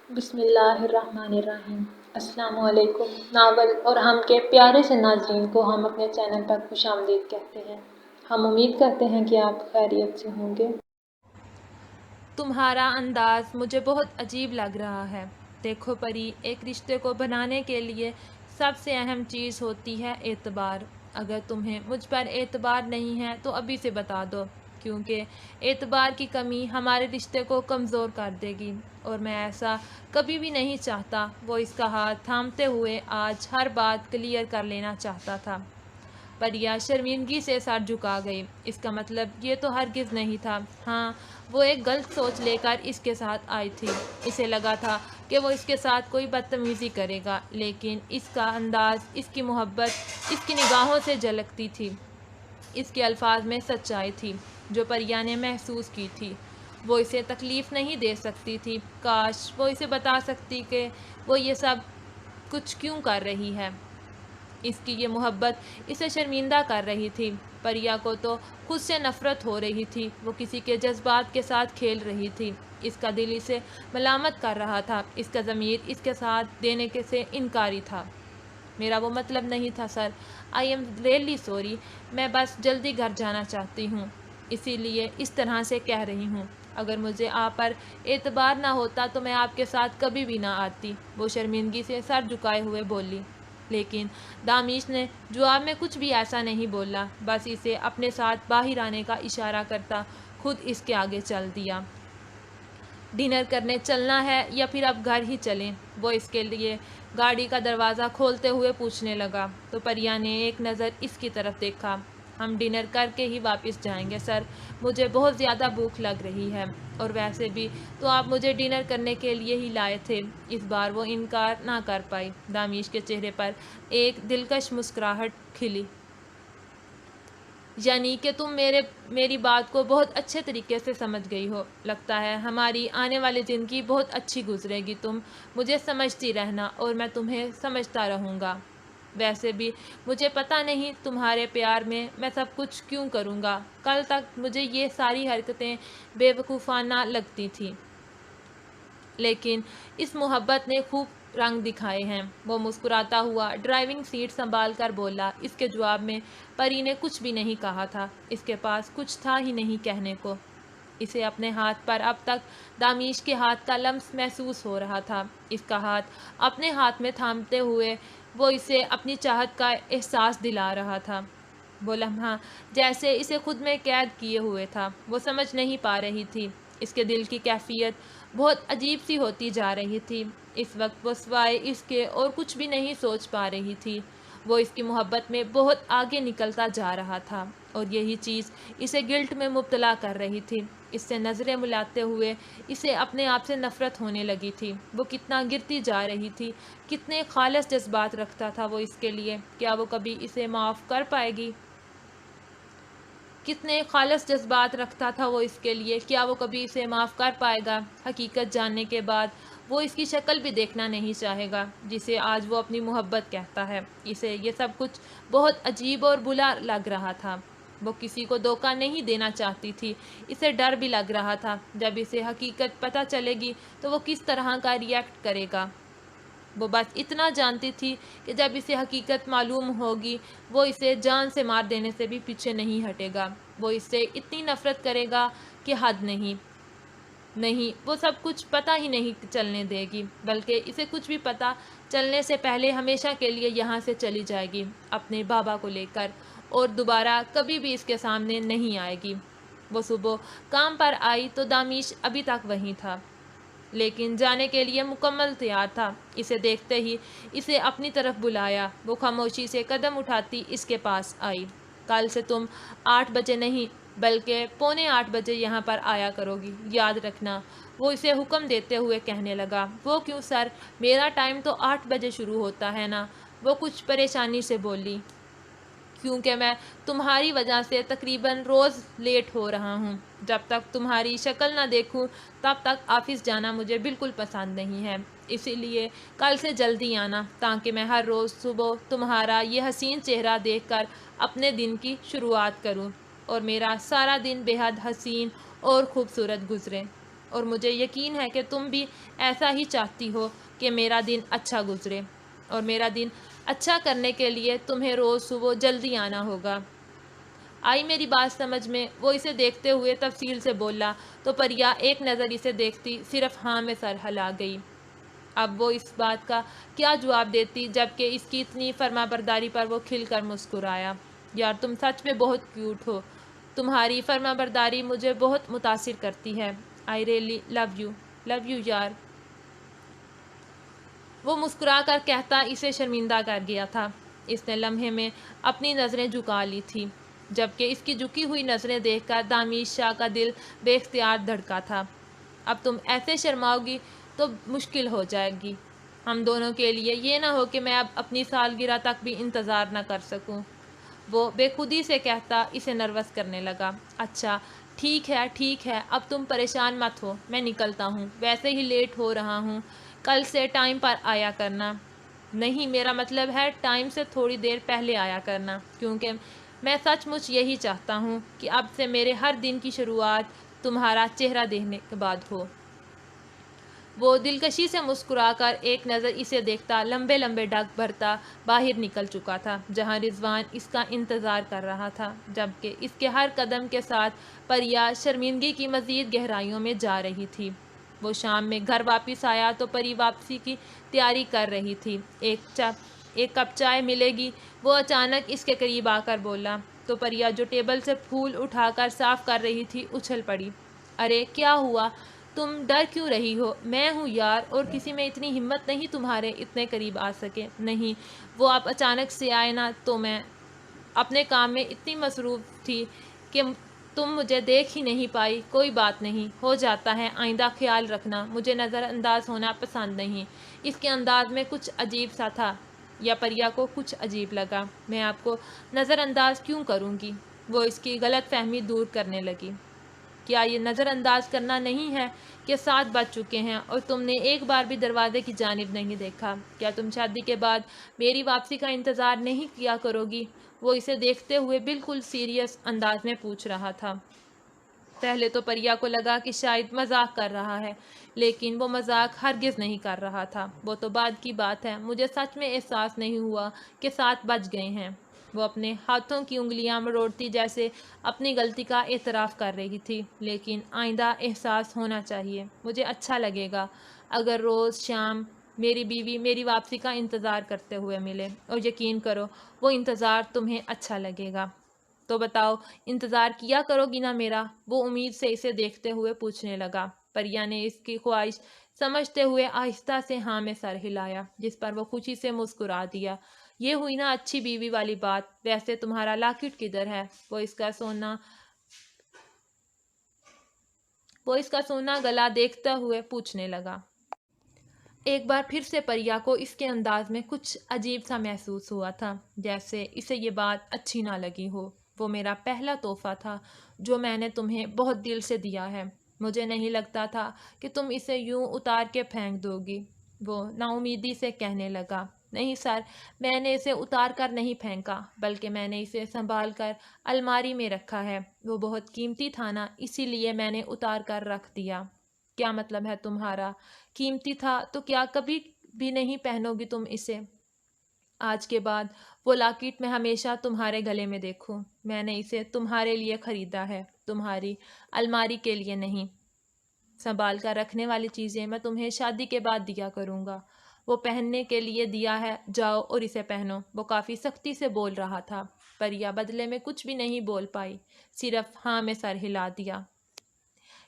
بسم اللہ الرحمن الرحیم۔ السلام علیکم۔ ناول اور ہم کے پیارے سے ناظرین کو ہم اپنے چینل پر خوش آمدید کہتے ہیں۔ ہم امید کرتے ہیں کہ آپ خیریت سے ہوں گے۔ تمہارا انداز مجھے بہت عجیب لگ رہا ہے۔ دیکھو پری، ایک رشتے کو بنانے کے لیے سب سے اہم چیز ہوتی ہے اعتبار۔ اگر تمہیں مجھ پر اعتبار نہیں ہے تو ابھی سے بتا دو، کیونکہ اعتبار کی کمی ہمارے رشتے کو کمزور کر دے گی، اور میں ایسا کبھی بھی نہیں چاہتا۔ وہ اس کا ہاتھ تھامتے ہوئے آج ہر بات کلیئر کر لینا چاہتا تھا۔ پریا شرمندگی سے سر جھکا گئی۔ اس کا مطلب یہ تو ہرگز نہیں تھا۔ ہاں، وہ ایک غلط سوچ لے کر اس کے ساتھ آئی تھی۔ اسے لگا تھا کہ وہ اس کے ساتھ کوئی بدتمیزی کرے گا، لیکن اس کا انداز، اس کی محبت اس کی نگاہوں سے جھلکتی تھی۔ اس کے الفاظ میں سچائی تھی جو پریا نے محسوس کی تھی۔ وہ اسے تکلیف نہیں دے سکتی تھی۔ کاش وہ اسے بتا سکتی کہ وہ یہ سب کچھ کیوں کر رہی ہے۔ اس کی یہ محبت اسے شرمندہ کر رہی تھی۔ پریا کو تو خود سے نفرت ہو رہی تھی۔ وہ کسی کے جذبات کے ساتھ کھیل رہی تھی۔ اس کا دل اسے ملامت کر رہا تھا۔ اس کا ضمیر اس کے ساتھ دینے کے سے انکاری تھا۔ میرا وہ مطلب نہیں تھا sir. I am really sorry. میں بس جلدی گھر جانا چاہتی ہوں، اسی لیے اس طرح سے کہہ رہی ہوں۔ اگر مجھے آپ پر اعتبار نہ ہوتا تو میں آپ کے ساتھ کبھی بھی نہ آتی، وہ شرمندگی سے سر جھکائے ہوئے بولی۔ لیکن دامیش نے جواب میں کچھ بھی ایسا نہیں بولا، بس اسے اپنے ساتھ باہر آنے کا اشارہ کرتا خود اس کے آگے چل دیا۔ ڈنر کرنے چلنا ہے یا پھر اب گھر ہی چلیں؟ وہ اس کے لیے گاڑی کا دروازہ کھولتے ہوئے پوچھنے لگا تو پریا نے ایک نظر اس کی طرف دیکھا۔ ہم ڈنر کر کے ہی واپس جائیں گے سر، مجھے بہت زیادہ بھوک لگ رہی ہے، اور ویسے بھی تو آپ مجھے ڈنر کرنے کے لیے ہی لائے تھے۔ اس بار وہ انکار نہ کر پائی۔ دامیش کے چہرے پر ایک دلکش مسکراہٹ کھلی۔ یعنی کہ تم میری بات کو بہت اچھے طریقے سے سمجھ گئی ہو۔ لگتا ہے ہماری آنے والی زندگی بہت اچھی گزرے گی۔ تم مجھے سمجھتی رہنا اور میں تمہیں سمجھتا رہوں گا۔ ویسے بھی مجھے پتہ نہیں تمہارے پیار میں میں سب کچھ کیوں کروں گا۔ کل تک مجھے یہ ساری حرکتیں بے وقوفانہ لگتی تھیں، لیکن اس محبت نے خوب رنگ دکھائے ہیں۔ وہ مسکراتا ہوا ڈرائیونگ سیٹ سنبھال کر بولا۔ اس کے جواب میں پری نے کچھ بھی نہیں کہا تھا۔ اس کے پاس کچھ تھا ہی نہیں کہنے کو۔ اسے اپنے ہاتھ پر اب تک دامیش کے ہاتھ کا لمس محسوس ہو رہا تھا۔ اس کا ہاتھ اپنے ہاتھ میں تھامتے ہوئے وہ اسے اپنی چاہت کا احساس دلا رہا تھا۔ وہ لمحہ جیسے اسے خود میں قید کیے ہوئے تھا۔ وہ سمجھ نہیں پا رہی تھی۔ اس کے دل کی کیفیت بہت عجیب سی ہوتی جا رہی تھی۔ اس وقت وہ سوائے اس کے اور کچھ بھی نہیں سوچ پا رہی تھی۔ وہ اس کی محبت میں بہت آگے نکلتا جا رہا تھا، اور یہی چیز اسے گلٹ میں مبتلا کر رہی تھی۔ اس سے نظریں ملاتے ہوئے اسے اپنے آپ سے نفرت ہونے لگی تھی۔ وہ کتنا گرتی جا رہی تھی، کتنے خالص جذبات رکھتا تھا وہ اس کے لیے۔ کیا وہ کبھی اسے معاف کر پائے گی؟ کتنے خالص جذبات رکھتا تھا وہ اس کے لیے، کیا وہ کبھی اسے معاف کر پائے گا؟ حقیقت جاننے کے بعد وہ اس کی شکل بھی دیکھنا نہیں چاہے گا جسے آج وہ اپنی محبت کہتا ہے۔ اسے یہ سب کچھ بہت عجیب اور برا لگ رہا تھا۔ وہ کسی کو دھوکہ نہیں دینا چاہتی تھی۔ اسے ڈر بھی لگ رہا تھا جب اسے حقیقت پتہ چلے گی تو وہ کس طرح کا ریئیکٹ کرے گا۔ وہ بس اتنا جانتی تھی کہ جب اسے حقیقت معلوم ہوگی وہ اسے جان سے مار دینے سے بھی پیچھے نہیں ہٹے گا۔ وہ اس سے اتنی نفرت کرے گا کہ حد نہیں۔ وہ سب کچھ پتہ ہی نہیں چلنے دے گی، بلکہ اسے کچھ بھی پتہ چلنے سے پہلے ہمیشہ کے لیے یہاں سے چلی جائے گی اپنے بابا کو لے کر، اور دوبارہ کبھی بھی اس کے سامنے نہیں آئے گی۔ وہ صبح کام پر آئی تو دامیش ابھی تک وہیں تھا، لیکن جانے کے لیے مکمل تیار تھا۔ اسے دیکھتے ہی اسے اپنی طرف بلایا۔ وہ خاموشی سے قدم اٹھاتی اس کے پاس آئی۔ کل سے تم 8 بجے نہیں بلکہ 7:45 بجے یہاں پر آیا کرو گی، یاد رکھنا، وہ اسے حکم دیتے ہوئے کہنے لگا۔ وہ کیوں سر، میرا ٹائم تو 8 بجے شروع ہوتا ہے نا، وہ کچھ پریشانی سے بولی۔ کیونکہ میں تمہاری وجہ سے تقریباً روز لیٹ ہو رہا ہوں۔ جب تک تمہاری شکل نہ دیکھوں تب تک آفس جانا مجھے بالکل پسند نہیں ہے، اسی لیے کل سے جلدی آنا تاکہ میں ہر روز صبح تمہارا یہ حسین چہرہ دیکھ کر اپنے دن کی شروعات کروں، اور میرا سارا دن بے حد حسین اور خوبصورت گزرے۔ اور مجھے یقین ہے کہ تم بھی ایسا ہی چاہتی ہو کہ میرا دن اچھا گزرے، اور میرا دن اچھا کرنے کے لیے تمہیں روز صبح جلدی آنا ہوگا۔ آئی میری بات سمجھ میں؟ وہ اسے دیکھتے ہوئے تفصیل سے بولا تو پریا ایک نظر اسے دیکھتی صرف ہاں میں سر ہلا گئی۔ اب وہ اس بات کا کیا جواب دیتی جبکہ اس کی اتنی فرما برداری پر وہ کھل کر مسکرایا۔ یار تم سچ میں بہت کیوٹ ہو، تمہاری فرما برداری مجھے بہت متاثر کرتی ہے۔ آئی ریئلی لو یو یار، وہ مسکرا کر کہتا اسے شرمندہ کر گیا تھا۔ اس نے لمحے میں اپنی نظریں جھکا لی تھی، جبکہ اس کی جھکی ہوئی نظریں دیکھ کر دانش شاہ کا دل بے اختیار دھڑکا تھا۔ اب تم ایسے شرماؤ گی تو مشکل ہو جائے گی ہم دونوں کے لیے، یہ نہ ہو کہ میں اب اپنی سالگرہ تک بھی انتظار نہ کر سکوں۔ وہ بے خودی سے کہتا اسے نروس کرنے لگا۔ اچھا ٹھیک ہے، اب تم پریشان مت ہو، میں نکلتا ہوں، ویسے ہی لیٹ ہو رہا ہوں، کل سے ٹائم پر آیا کرنا۔ نہیں، میرا مطلب ہے ٹائم سے تھوڑی دیر پہلے آیا کرنا، کیونکہ میں سچ مچ یہی چاہتا ہوں کہ اب سے میرے ہر دن کی شروعات تمہارا چہرہ دیکھنے کے بعد ہو۔ وہ دلکشی سے مسکرا کر ایک نظر اسے دیکھتا لمبے لمبے ڈگ بھرتا باہر نکل چکا تھا، جہاں رضوان اس کا انتظار کر رہا تھا، جبکہ اس کے ہر قدم کے ساتھ پریا شرمندگی کی مزید گہرائیوں میں جا رہی تھی۔ وہ شام میں گھر واپس آیا تو پری واپسی کی تیاری کر رہی تھی۔ ایک کپ چائے ملے گی؟ وہ اچانک اس کے قریب آ کر بولا تو پریا جو ٹیبل سے پھول اٹھا کر صاف کر رہی تھی اچھل پڑی۔ ارے کیا ہوا؟ تم ڈر کیوں رہی ہو؟ میں ہوں یار، اور کسی میں اتنی ہمت نہیں تمہارے اتنے قریب آ سکے۔ نہیں، وہ آپ اچانک سے آئے نا تو میں اپنے کام میں اتنی مصروف تھی کہ تم مجھے دیکھ ہی نہیں پائی۔ کوئی بات نہیں، ہو جاتا ہے، آئندہ خیال رکھنا، مجھے نظر انداز ہونا پسند نہیں۔ اس کے انداز میں کچھ عجیب سا تھا، یا پریا کو کچھ عجیب لگا۔ میں آپ کو نظر انداز کیوں کروں گی؟ وہ اس کی غلط فہمی دور کرنے لگی۔ کیا یہ نظر انداز کرنا نہیں ہے کہ 7 بج چکے ہیں اور تم نے ایک بار بھی دروازے کی جانب نہیں دیکھا؟ کیا تم شادی کے بعد میری واپسی کا انتظار نہیں کیا کرو گی؟ وہ اسے دیکھتے ہوئے بالکل سیریس انداز میں پوچھ رہا تھا۔ پہلے تو پریا کو لگا کہ شاید مذاق کر رہا ہے، لیکن وہ مذاق ہرگز نہیں کر رہا تھا۔ وہ تو بعد کی بات ہے، مجھے سچ میں احساس نہیں ہوا کہ 7 بج گئے ہیں۔ وہ اپنے ہاتھوں کی انگلیاں مروڑتی جیسے اپنی غلطی کا اعتراف کر رہی تھی۔ لیکن آئندہ احساس ہونا چاہیے، مجھے اچھا لگے گا اگر روز شام میری بیوی میری واپسی کا انتظار کرتے ہوئے ملے، اور یقین کرو وہ انتظار تمہیں اچھا لگے گا۔ تو بتاؤ، انتظار کیا کرو گی نا میرا؟ وہ امید سے اسے دیکھتے ہوئے پوچھنے لگا۔ پریا نے اس کی خواہش سمجھتے ہوئے آہستہ سے ہاں میں سر ہلایا، جس پر وہ خوشی سے مسکرا دیا۔ یہ ہوئی نا اچھی بیوی والی بات۔ ویسے تمہارا لاکٹ کدھر ہے؟ وہ اس کا سونا گلا دیکھتا ہوئے پوچھنے لگا۔ ایک بار پھر سے پریا کو اس کے انداز میں کچھ عجیب سا محسوس ہوا تھا، جیسے اسے یہ بات اچھی نہ لگی ہو۔ وہ میرا پہلا تحفہ تھا جو میں نے تمہیں بہت دل سے دیا ہے، مجھے نہیں لگتا تھا کہ تم اسے یوں اتار کے پھینک دو گی۔ وہ نا امیدی سے کہنے لگا۔ نہیں سر، میں نے اسے اتار کر نہیں پھینکا، بلکہ میں نے اسے سنبھال کر الماری میں رکھا ہے۔ وہ بہت قیمتی تھا نا، اسی لیے میں نے اتار کر رکھ دیا۔ کیا مطلب ہے تمہارا؟ قیمتی تھا تو کیا کبھی بھی نہیں پہنو گی تم اسے؟ آج کے بعد وہ لاکٹ میں ہمیشہ تمہارے گلے میں دیکھوں۔ میں نے اسے تمہارے لیے خریدا ہے، تمہاری الماری کے لیے نہیں۔ سنبھال کر رکھنے والی چیزیں میں تمہیں شادی کے بعد دیا کروں گا۔ وہ پہننے کے لیے دیا ہے، جاؤ اور اسے پہنو۔ وہ کافی سختی سے بول رہا تھا۔ پریا بدلے میں کچھ بھی نہیں بول پائی، صرف ہاں میں سر ہلا دیا۔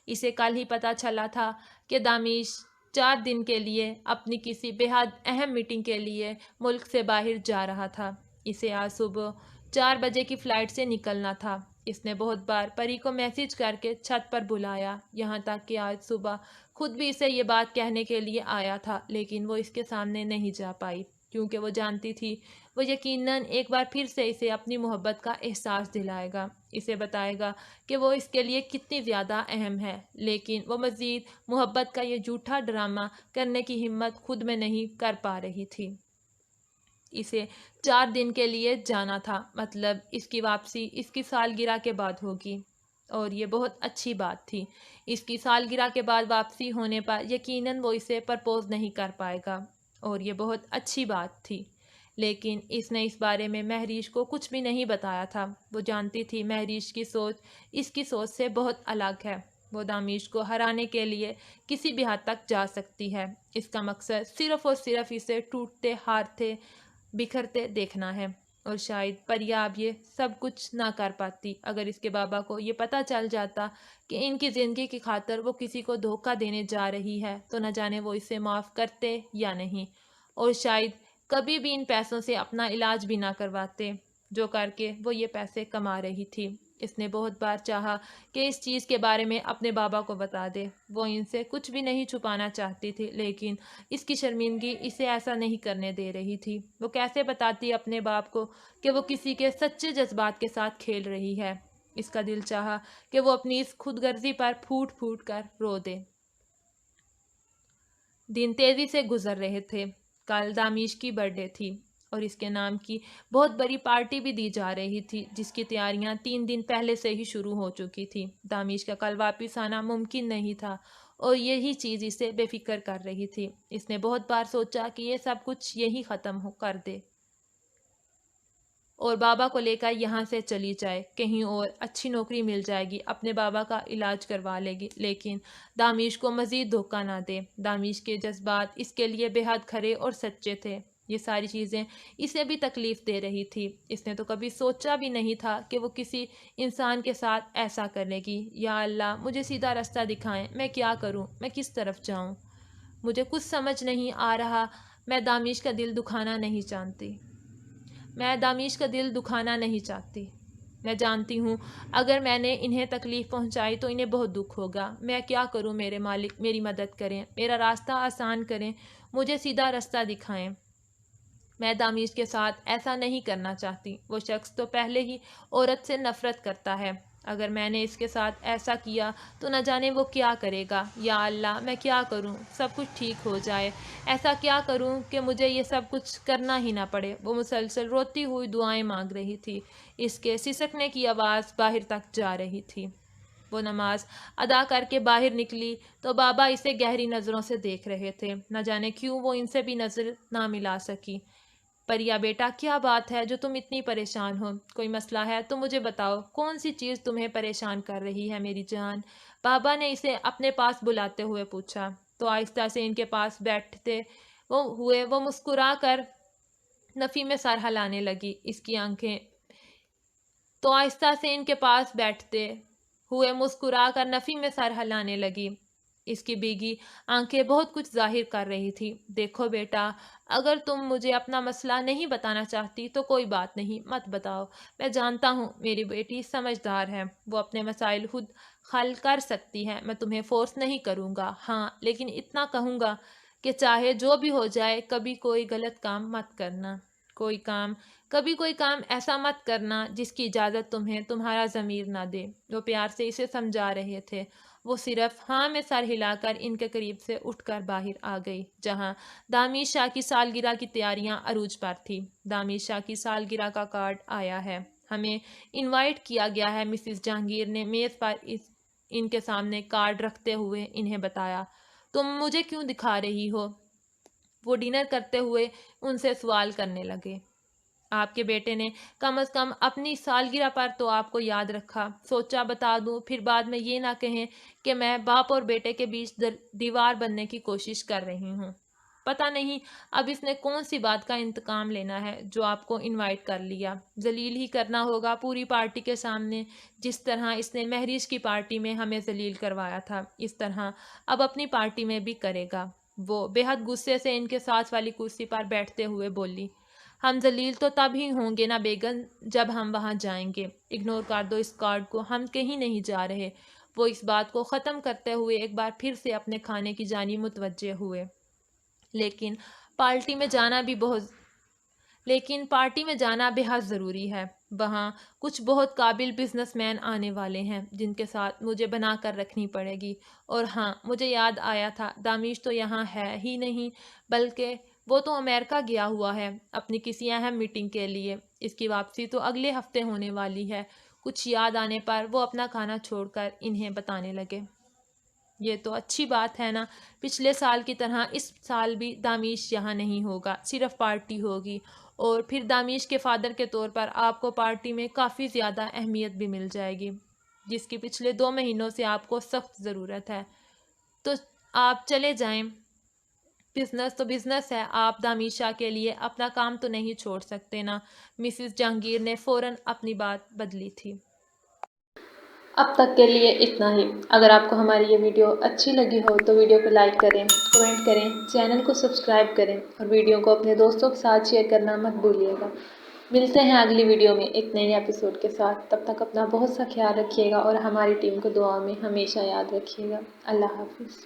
اسے کل ہی پتہ چلا تھا کہ دانش 4 دن کے لیے اپنی کسی بے حد اہم میٹنگ کے لیے ملک سے باہر جا رہا تھا۔ اسے آج صبح 4 بجے کی فلائٹ سے نکلنا تھا۔ اس نے بہت بار پری کو میسج کر کے چھت پر بلایا، یہاں تک کہ آج صبح خود بھی اسے یہ بات کہنے کے لیے آیا تھا، لیکن وہ اس کے سامنے نہیں جا پائی، کیونکہ وہ جانتی تھی وہ یقیناً ایک بار پھر سے اسے اپنی محبت کا احساس دلائے گا، اسے بتائے گا کہ وہ اس کے لیے کتنی زیادہ اہم ہے۔ لیکن وہ مزید محبت کا یہ جھوٹا ڈرامہ کرنے کی ہمت خود میں نہیں کر پا رہی تھی۔ اسے 4 دن کے لیے جانا تھا، مطلب اس کی واپسی اس کی سالگرہ کے بعد ہوگی۔ اور یہ بہت اچھی بات تھی۔ اس کی سالگرہ کے بعد واپسی ہونے پر یقیناً وہ اسے پرپوز نہیں کر پائے گا، اور یہ بہت اچھی بات تھی۔ لیکن اس نے اس بارے میں مہریش کو کچھ بھی نہیں بتایا تھا۔ وہ جانتی تھی مہریش کی سوچ اس کی سوچ سے بہت الگ ہے۔ وہ دامیش کو ہرانے کے لیے کسی بھی حد تک جا سکتی ہے۔ اس کا مقصد صرف اور صرف اسے ٹوٹتے، ہارتے، بکھرتے دیکھنا ہے، اور شاید پریا اب یہ سب کچھ نہ کر پاتی اگر اس کے بابا کو یہ پتہ چل جاتا کہ ان کی زندگی کی خاطر وہ کسی کو دھوکہ دینے جا رہی ہے، تو نہ جانے وہ اسے معاف کرتے یا نہیں، اور شاید کبھی بھی ان پیسوں سے اپنا علاج بھی نہ کرواتے جو کر کے وہ یہ پیسے کما رہی تھی۔ اس نے بہت بار چاہا کہ اس چیز کے بارے میں اپنے بابا کو بتا دے، وہ ان سے کچھ بھی نہیں چھپانا چاہتی تھی، لیکن اس کی شرمندگی اسے ایسا نہیں کرنے دے رہی تھی۔ وہ کیسے بتاتی اپنے باپ کو کہ وہ کسی کے سچے جذبات کے ساتھ کھیل رہی ہے؟ اس کا دل چاہا کہ وہ اپنی اس خود غرضی پر پھوٹ پھوٹ کر رو دے۔ دن تیزی سے گزر رہے تھے۔ کل دامیش کی برتھ ڈے تھی، اور اس کے نام کی بہت بڑی پارٹی بھی دی جا رہی تھی، جس کی تیاریاں 3 دن پہلے سے ہی شروع ہو چکی تھی۔ دامیش کا کل واپس آنا ممکن نہیں تھا، اور یہی چیز اسے بے فکر کر رہی تھی۔ اس نے بہت بار سوچا کہ یہ سب کچھ یہی ختم کر دے اور بابا کو لے کر یہاں سے چلی جائے، کہیں اور اچھی نوکری مل جائے گی، اپنے بابا کا علاج کروا لے گی، لیکن دامیش کو مزید دھوکہ نہ دے۔ دامیش کے جذبات اس کے لیے بے حد کھرے اور سچے تھے۔ یہ ساری چیزیں اسے بھی تکلیف دے رہی تھی۔ اس نے تو کبھی سوچا بھی نہیں تھا کہ وہ کسی انسان کے ساتھ ایسا کرے گی۔ یا اللہ، مجھے سیدھا راستہ دکھائیں، میں کیا کروں، میں کس طرف جاؤں؟ مجھے کچھ سمجھ نہیں آ رہا۔ میں دامیش کا دل دکھانا نہیں چاہتی۔ میں جانتی ہوں اگر میں نے انہیں تکلیف پہنچائی تو انہیں بہت دکھ ہوگا۔ میں کیا کروں میرے مالک، میری مدد کریں، میرا راستہ آسان کریں، مجھے سیدھا راستہ دکھائیں۔ میں دامیش کے ساتھ ایسا نہیں کرنا چاہتی۔ وہ شخص تو پہلے ہی عورت سے نفرت کرتا ہے۔ اگر میں نے اس کے ساتھ ایسا کیا تو نہ جانے وہ کیا کرے گا۔ یا اللہ، میں کیا کروں سب کچھ ٹھیک ہو جائے؟ ایسا کیا کروں کہ مجھے یہ سب کچھ کرنا ہی نہ پڑے؟ وہ مسلسل روتی ہوئی دعائیں مانگ رہی تھی۔ اس کے سسکنے کی آواز باہر تک جا رہی تھی۔ وہ نماز ادا کر کے باہر نکلی تو بابا اسے گہری نظروں سے دیکھ رہے تھے۔ نہ جانے کیوں وہ ان سے بھی نظر نہ ملا سکی۔ پریا بیٹا، کیا بات ہے جو تم اتنی پریشان ہو؟ کوئی مسئلہ ہے تو مجھے بتاؤ، کون سی چیز تمہیں پریشان کر رہی ہے میری جان؟ بابا نے اسے اپنے پاس بلاتے ہوئے پوچھا تو آہستہ سے ان کے پاس بیٹھتے وہ مسکرا کر نفی میں سر ہلانے لگی۔ اس کی آنکھیں تو آہستہ سے ان کے پاس بیٹھتے ہوئے مسکرا کر نفی میں سر ہلانے لگی۔ اس کی بھیگی آنکھیں بہت کچھ ظاہر کر رہی تھی۔ دیکھو بیٹا، اگر تم مجھے اپنا مسئلہ نہیں بتانا چاہتی تو کوئی بات نہیں، مت بتاؤ۔ میں جانتا ہوں میری بیٹی سمجھدار ہے، وہ اپنے مسائل خود حل کر سکتی ہے، میں تمہیں فورس نہیں کروں گا۔ ہاں، لیکن اتنا کہوں گا کہ چاہے جو بھی ہو جائے، کبھی کوئی غلط کام مت کرنا۔ کبھی کوئی کام ایسا مت کرنا جس کی اجازت تمہیں تمہارا ضمیر نہ دے۔ وہ پیار سے اسے سمجھا رہے تھے۔ وہ صرف ہاں میں سر ہلا کر ان کے قریب سے اٹھ کر باہر آ گئی، جہاں دامیش شاہ کی سالگرہ کی تیاریاں عروج پر تھی۔ دامیش شاہ کی سالگرہ کا کارڈ آیا ہے، ہمیں انوائٹ کیا گیا ہے، مسز جہانگیر نے میز پر ان کے سامنے کارڈ رکھتے ہوئے انہیں بتایا۔ تم مجھے کیوں دکھا رہی ہو؟ وہ ڈنر کرتے ہوئے ان سے سوال کرنے لگے۔ آپ کے بیٹے نے کم از کم اپنی سالگرہ پر تو آپ کو یاد رکھا، سوچا بتا دوں، پھر بعد میں یہ نہ کہیں کہ میں باپ اور بیٹے کے بیچ دیوار بننے کی کوشش کر رہی ہوں۔ پتہ نہیں اب اس نے کون سی بات کا انتقام لینا ہے جو آپ کو انوائٹ کر لیا۔ ذلیل ہی کرنا ہوگا پوری پارٹی کے سامنے، جس طرح اس نے مہریش کی پارٹی میں ہمیں ذلیل کروایا تھا، اس طرح اب اپنی پارٹی میں بھی کرے گا۔ وہ بے حد غصے سے ان کے ساتھ والی کرسی پر بیٹھتے ہوئے بولی۔ ہم ذلیل تو تب ہی ہوں گے نا بیگم جب ہم وہاں جائیں گے۔ اگنور کر دو اس کارڈ کو، ہم کہیں نہیں جا رہے۔ وہ اس بات کو ختم کرتے ہوئے ایک بار پھر سے اپنے کھانے کی جانب متوجہ ہوئے۔ لیکن پارٹی میں جانا بے حد ضروری ہے۔ وہاں کچھ بہت قابل بزنس مین آنے والے ہیں جن کے ساتھ مجھے بنا کر رکھنی پڑے گی۔ اور ہاں، مجھے یاد آیا تھا، دامیش تو یہاں ہے ہی نہیں، بلکہ وہ تو امریکہ گیا ہوا ہے اپنی کسی اہم میٹنگ کے لیے۔ اس کی واپسی تو اگلے ہفتے ہونے والی ہے۔ کچھ یاد آنے پر وہ اپنا کھانا چھوڑ کر انہیں بتانے لگے۔ یہ تو اچھی بات ہے نا، پچھلے سال کی طرح اس سال بھی دامیش یہاں نہیں ہوگا، صرف پارٹی ہوگی، اور پھر دامیش کے فادر کے طور پر آپ کو پارٹی میں کافی زیادہ اہمیت بھی مل جائے گی، جس کی پچھلے 2 مہینوں سے آپ کو سخت ضرورت ہے۔ تو آپ چلے جائیں، بزنس تو بزنس ہے، آپ دامیشا کے لیے اپنا کام تو نہیں چھوڑ سکتے نا۔ مسز جہانگیر نے فوراً اپنی بات بدلی تھی۔ اب تک کے لیے اتنا ہی۔ اگر آپ کو ہماری یہ ویڈیو اچھی لگی ہو تو ویڈیو کو لائک کریں، کمنٹ کریں، چینل کو سبسکرائب کریں اور ویڈیو کو اپنے دوستوں کے ساتھ شیئر کرنا مت بھولیے گا۔ ملتے ہیں اگلی ویڈیو میں ایک نئے ایپیسوڈ کے ساتھ۔ تب تک اپنا بہت سا خیال رکھیے گا اور ہماری ٹیم کو دعا میں ہمیشہ یاد رکھیے گا۔ اللہ حافظ۔